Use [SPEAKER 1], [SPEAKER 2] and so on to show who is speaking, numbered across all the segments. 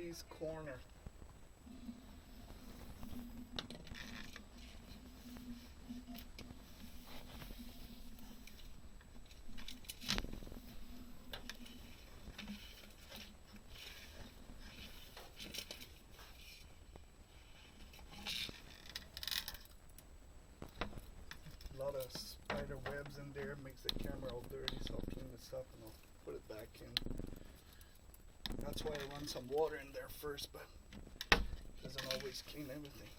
[SPEAKER 1] southeast corner. A lot of spider webs in there, makes the camera all dirty, so I'll clean this up and I'll put it back in. That's why I run some water in there first, but it doesn't always clean everything.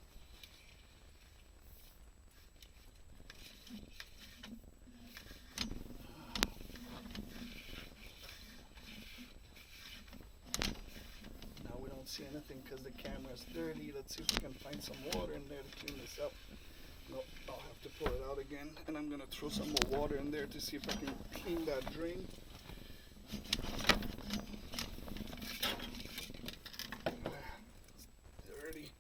[SPEAKER 1] Now we don't see anything because the camera's dirty. Let's see if we can find some water in there to clean this up. Nope, I'll have to pull it out again, and I'm gonna throw some more water in there to see if I can clean that drain. It's dirty.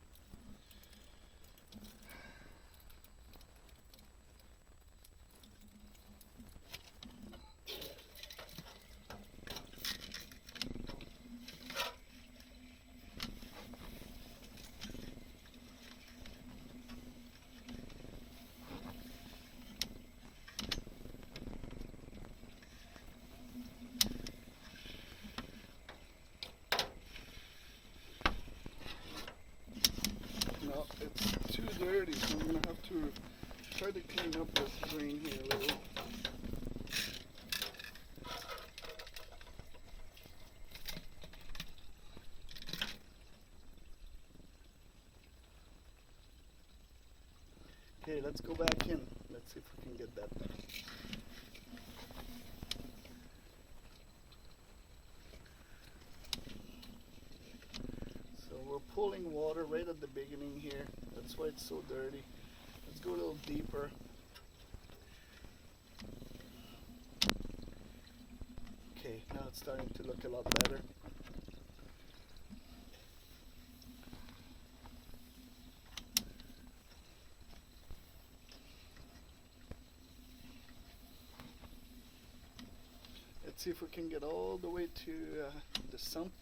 [SPEAKER 1] No, it's too dirty, so I'm gonna have to try to clean up this drain here a little. Okay, let's go back in. Let's see if we can get that done. So we're pulling water right at the beginning here. That's why it's so dirty. Let's go a little deeper. Okay, now it's starting to look a lot better. Let's see if we can get all the way to the sump.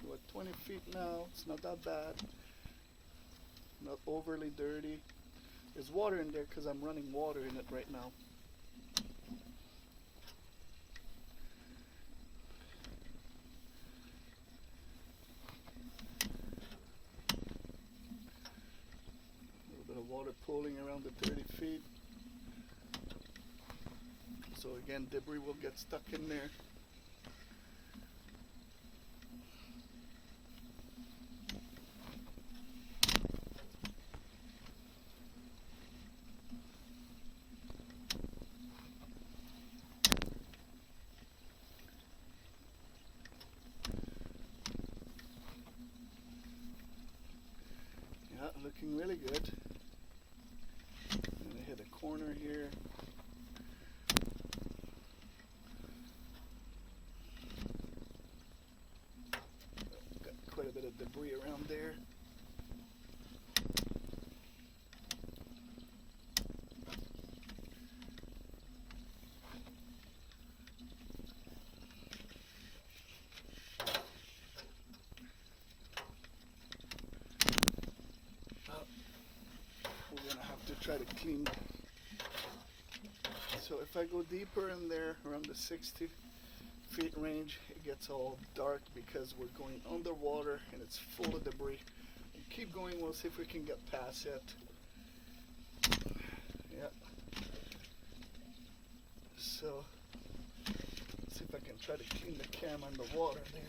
[SPEAKER 1] We're at 20 feet now. It's not that bad. Not overly dirty. There's water in there because I'm running water in it right now. A little bit of water pooling around the 30 feet. So again, debris will get stuck in there. Yeah, looking really good. I'm gonna hit a corner here. Quite a bit of debris around there. We're gonna have to try to clean. So if I go deeper in there, around the 60 feet range, it gets all dark because we're going underwater and it's full of debris. We'll keep going, we'll see if we can get past it. Yeah. So let's see if I can try to clean the camera in the water there.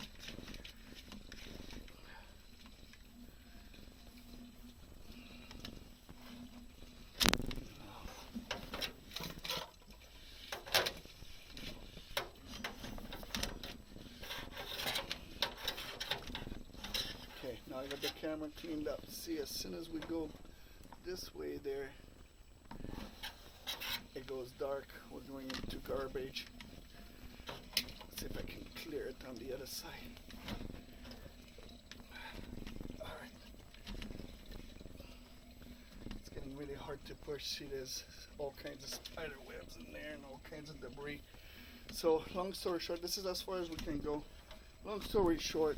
[SPEAKER 1] Now I got the camera cleaned up. See, as soon as we go this way there, it goes dark. We're going into garbage. Let's see if I can clear it on the other side. Alright. It's getting really hard to push. See, there's all kinds of spider webs in there and all kinds of debris. So, long story short, this is as far as we can go. Long story short,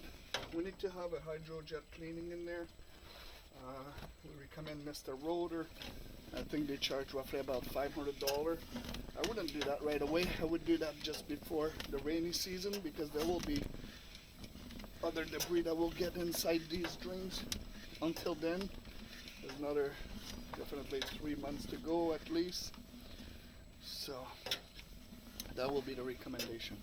[SPEAKER 1] we need to have a hydrojet cleaning in there. We recommend Mr. Rotor. I think they charge roughly about $500. I wouldn't do that right away. I would do that just before the rainy season because there will be other debris that will get inside these drains. Until then, there's another definitely 3 months to go at least. So that will be the recommendation.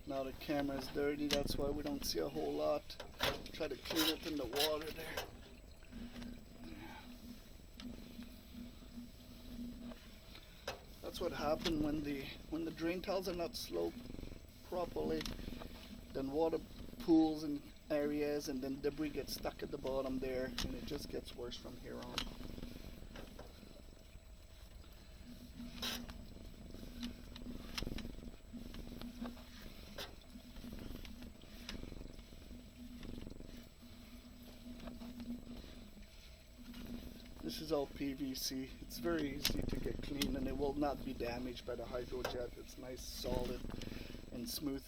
[SPEAKER 1] Now the camera is dirty, that's why we don't see a whole lot. Try to clean it in the water there. That's what happened when the drain tiles are not sloped properly. Then water pools in areas and then debris gets stuck at the bottom there, and it just gets worse from here on. This is all PVC. It's very easy to get clean and it will not be damaged by the hydrojet. It's nice, solid, and smooth.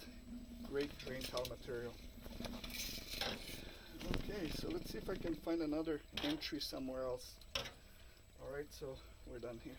[SPEAKER 1] Great drain tile material. Okay, so let's see if I can find another entry somewhere else. Alright, so we're done here.